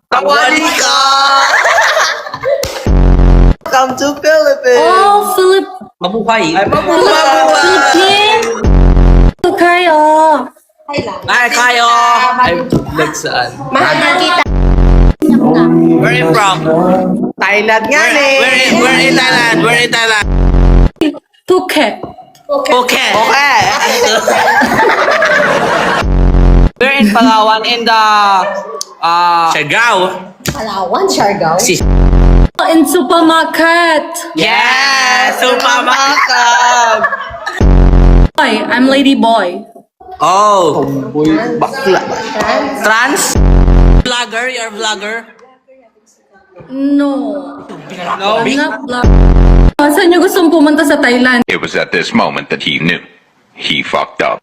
Tawali ka! Come to Philippines! Oh, Mabuhay. Ay, mabuhay! Philippines! Kayo! Ay, kayo! Ay, vlog saan? Mahal na kita. Where you from? Thailand nga eh! Where in Thailand? Where in Thailand? Phuket. Okay. Okay! We're in Palawan in the Siargao. Palawan, Siargao. In supermarket. Yes, supermarket. Boy, I'm lady boy. Oh, Bakla. trans? Vlogger, you're a vlogger? No. No. I'm not black. Saan niyo gustong pumunta sa Thailand? It was at this moment that he knew. He fucked up.